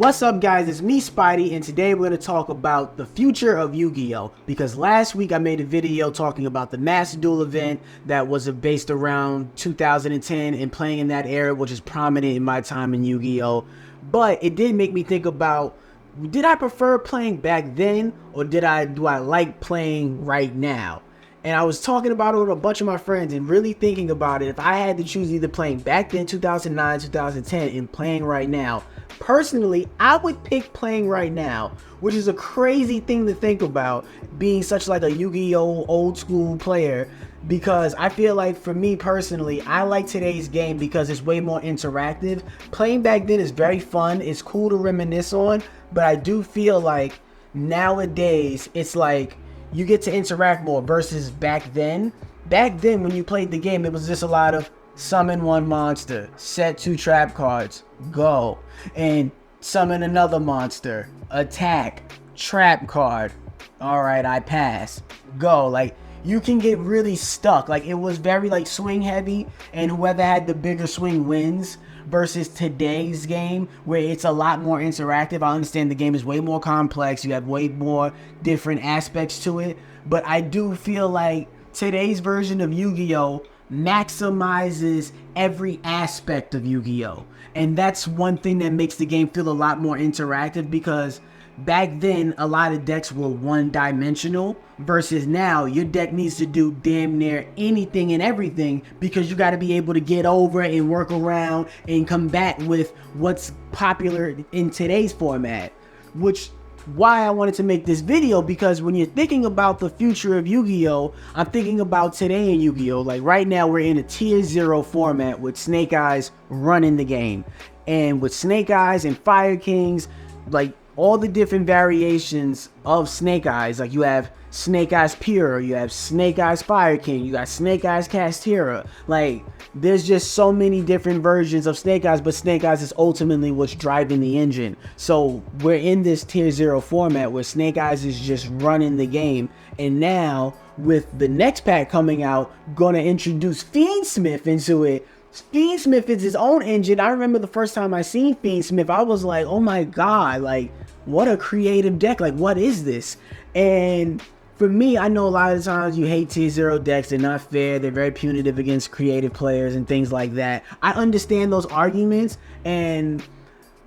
What's up guys, it's me Spidey, and today we're going to talk about the future of Yu-Gi-Oh! Because last week I made a video talking about the Master Duel event that was based around 2010 and playing in that era, which is prominent in my time in Yu-Gi-Oh! But it did make me think about, did I prefer playing back then, or do I like playing right now? And I was talking about it with a bunch of my friends and really thinking about it. If I had to choose either playing back then, 2009, 2010, and playing right now, personally, I would pick playing right now, which is a crazy thing to think about, being such like a Yu-Gi-Oh! Old school player, because I feel like for me personally, I like today's game because it's way more interactive. Playing back then is very fun, it's cool to reminisce on, but I do feel like nowadays it's like you get to interact more versus back then. Back then when you played the game, it was just a lot of summon one monster, set 2 trap cards, go, and summon another monster, attack, trap card, alright, I pass, go. Like, you can get really stuck. Like, it was very like swing heavy, and whoever had the bigger swing wins, versus today's game where it's a lot more interactive. I understand the game is way more complex, you have way more different aspects to it, but I do feel like today's version of Yu-Gi-Oh! Maximizes every aspect of Yu-Gi-Oh! And that's one thing that makes the game feel a lot more interactive, because back then a lot of decks were one-dimensional versus now your deck needs to do damn near anything and everything, because you got to be able to get over and work around and combat with what's popular in today's format, which why I wanted to make this video, because when you're thinking about the future of Yu-Gi-Oh! I'm thinking about today in Yu-Gi-Oh! Like right now we're in a tier 0 format with Snake Eyes running the game, and with Snake Eyes and Fire Kings, like all the different variations of Snake Eyes, like you have Snake Eyes Pure, you have Snake Eyes Fire King, you got Snake Eyes Castera. Like, there's just so many different versions of Snake Eyes, but Snake Eyes is ultimately what's driving the engine. So we're in this tier 0 format where Snake Eyes is just running the game, and now with the next pack coming out, gonna introduce Fiendsmith into it. Fiendsmith is his own engine. I remember the first time I seen Fiendsmith, I was like, oh my god, like, what a creative deck, like, what is this? And for me, I know a lot of times you hate tier 0 decks, they're not fair, they're very punitive against creative players and things like that. I understand those arguments, and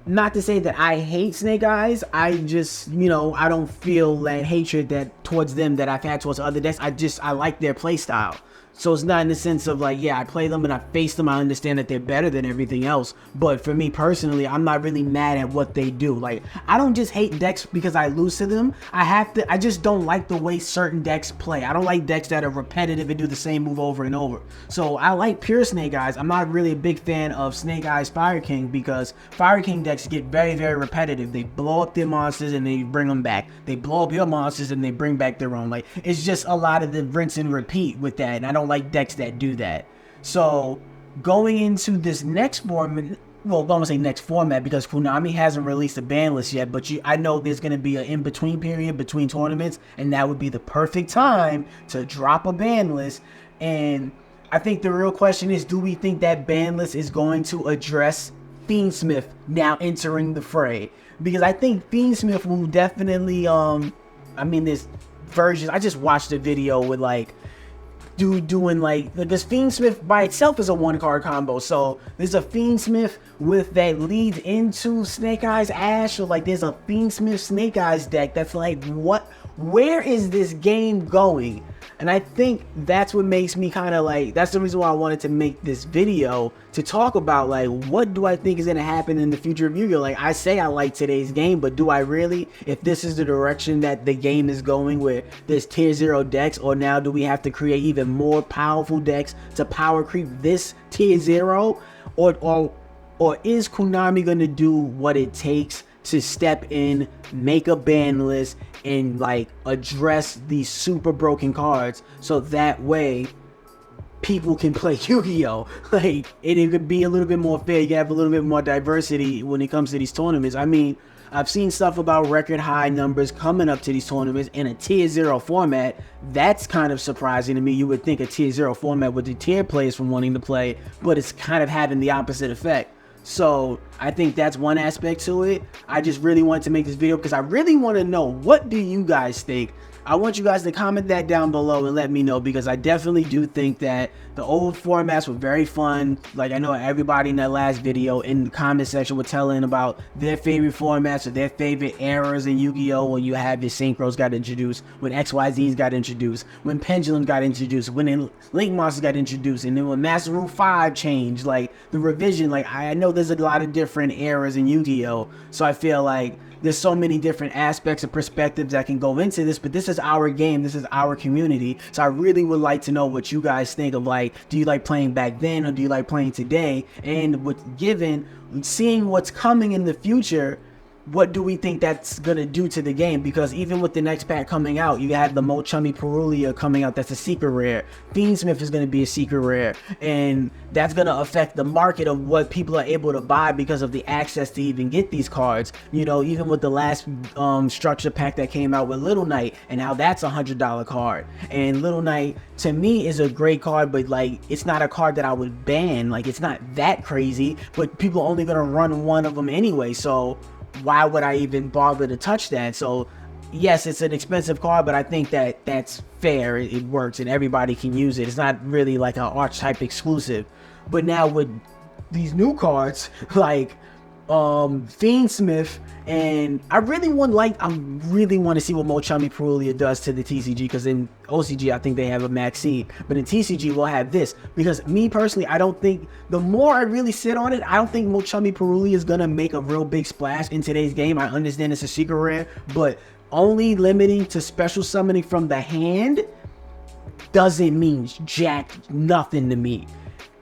not to say that I hate Snake Eyes, I just, you know, I don't feel that hatred that towards them that I've had towards other decks. I like their playstyle. So it's not in the sense of like, yeah, I play them and I face them, I understand that they're better than everything else. But for me personally, I'm not really mad at what they do. Like, I don't just hate decks because I lose to them. I just don't like the way certain decks play. I don't like decks that are repetitive and do the same move over and over. So I like pure Snake Eyes. I'm not really a big fan of Snake Eyes Fire King, because Fire King decks get very, very repetitive. They blow up their monsters and they bring them back. They blow up your monsters and they bring back their own. Like, it's just a lot of the rinse and repeat with that, and I don't like decks that do that. So going into this next format, well, I don't want to say next format because Konami hasn't released a ban list yet, but I know there's going to be an in-between period between tournaments, and that would be the perfect time to drop a ban list. And I think the real question is, do we think that ban list is going to address Fiendsmith now entering the fray? Because I think Fiendsmith will definitely, I mean, there's versions. I just watched a video with like doing like, because Fiendsmith by itself is a 1-card combo, so there's a Fiendsmith with that leads into Snake Eyes Ash, or like there's a Fiendsmith Snake Eyes deck that's like, what, where is this game going? And I think that's what makes me kind of like, that's the reason why I wanted to make this video, to talk about like, what do I think is going to happen in the future of Yu-Gi-Oh! Like, I say I like today's game, but do I really? If this is the direction that the game is going, where there's tier 0 decks, or now do we have to create even more powerful decks to power creep this tier 0? Or is Konami going to do what it takes to step in, make a ban list, and like address these super broken cards, so that way people can play Yu-Gi-Oh! Like, it could be a little bit more fair, you can have a little bit more diversity when it comes to these tournaments. I mean, I've seen stuff about record high numbers coming up to these tournaments in a tier 0 format. That's kind of surprising to me. You would think a tier 0 format would deter players from wanting to play, but it's kind of having the opposite effect. So I think that's one aspect to it. I just really wanted to make this video because I really want to know, what do you guys think? I want you guys to comment that down below and let me know, because I definitely do think that the old formats were very fun. Like, I know everybody in that last video in the comment section were telling about their favorite formats or their favorite eras in Yu-Gi-Oh! When you had the Synchros got introduced, when XYZs got introduced, when Pendulum got introduced, when Link Monsters got introduced, and then when Master Rule 5 changed, like the revision. Like, I know there's a lot of different eras in Yu-Gi-Oh! So I feel like there's so many different aspects and perspectives that can go into this, but this is our game, this is our community. So I really would like to know what you guys think of, like, do you like playing back then or do you like playing today? And with seeing what's coming in the future, what do we think that's gonna do to the game? Because even with the next pack coming out, you have the Mo Chummy Perulia coming out. That's a secret rare. Fiendsmith is gonna be a secret rare, and that's gonna affect the market of what people are able to buy because of the access to even get these cards. You know, even with the last structure pack that came out with Little Knight, and now that's a $100 card. And Little Knight to me is a great card, but like, it's not a card that I would ban. Like, it's not that crazy, but people are only gonna run one of them anyway. So why would I even bother to touch that? So yes, it's an expensive card, but I think that that's fair. It works and everybody can use it. It's not really like an archetype exclusive. But now with these new cards like Fiendsmith, and I really want to see what Mo Chummy Perulia does to the TCG, because in OCG I think they have a Maxine, but in TCG we'll have this. Because me personally, I don't think, the more I really sit on it, I don't think Mo Chummy Perulia is gonna make a real big splash in today's game. I understand it's a secret rare, but only limiting to special summoning from the hand doesn't mean nothing to me.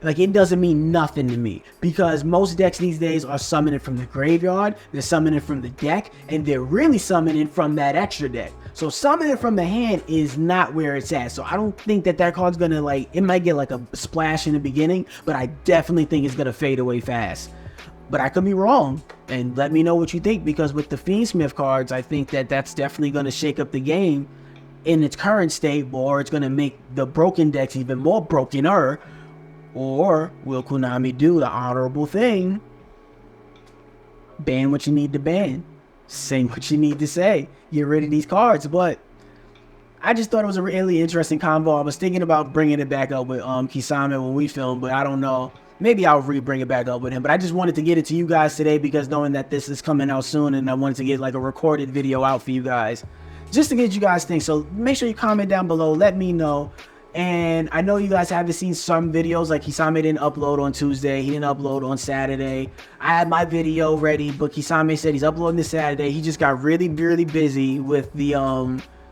Like, it doesn't mean nothing to me, because most decks these days are summoning from the graveyard, they're summoning from the deck, and they're really summoning from that extra deck. So summoning from the hand is not where it's at. So I don't think that that card's gonna, like, it might get like a splash in the beginning, but I definitely think it's gonna fade away fast. But I could be wrong, and let me know what you think, because with the Fiendsmith cards, I think that that's definitely gonna shake up the game in its current state, or it's gonna make the broken decks even more brokener. Or will Konami do the honorable thing? Ban what you need to ban. Say what you need to say. Get rid of these cards. But I just thought it was a really interesting convo. I was thinking about bringing it back up with Kisame when we filmed, but I don't know. Maybe I'll bring it back up with him. But I just wanted to get it to you guys today, because knowing that this is coming out soon, and I wanted to get like a recorded video out for you guys, just to get you guys think. So make sure you comment down below. Let me know. And I know you guys haven't seen some videos, like Kisame didn't upload on Tuesday, he didn't upload on Saturday. I had my video ready, but Kisame said he's uploading this Saturday. He just got really busy with the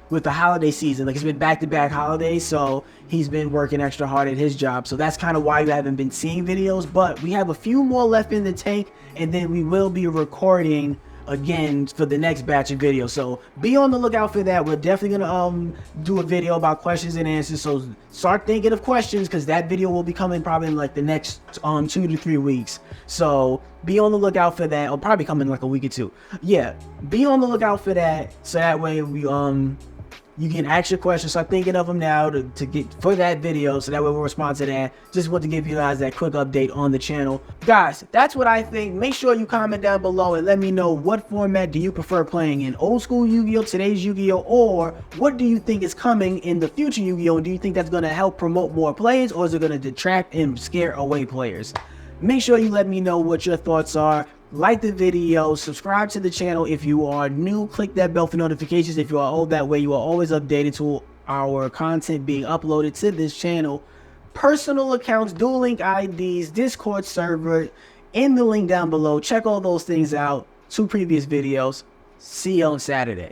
holiday season. Like, it's been back-to-back holidays, so he's been working extra hard at his job. So that's kind of why you haven't been seeing videos, but we have a few more left in the tank, and then we will be recording again for the next batch of videos. So be on the lookout for that. We're definitely gonna do a video about questions and answers, so start thinking of questions, because that video will be coming probably in like the next 2 to 3 weeks. So be on the lookout for that. It'll probably come in like a week or two. Yeah, be on the lookout for that, so that way we you can ask your questions. Start thinking of them now to get for that video, so that way we'll respond to that. Just want to give you guys that quick update on the channel. Guys, that's what I think. Make sure you comment down below and let me know, what format do you prefer playing in? Old school Yu-Gi-Oh, today's Yu-Gi-Oh, or what do you think is coming in the future Yu-Gi-Oh? Do you think that's going to help promote more players, or is it going to detract and scare away players? Make sure you let me know what your thoughts are. Like the video, subscribe to the channel if you are new, click that bell for notifications if you are old. That way you are always updated to our content being uploaded to this channel. Personal accounts, Duel Link IDs, Discord server, in the link down below. Check all those things out. 2 previous videos. See you on Saturday.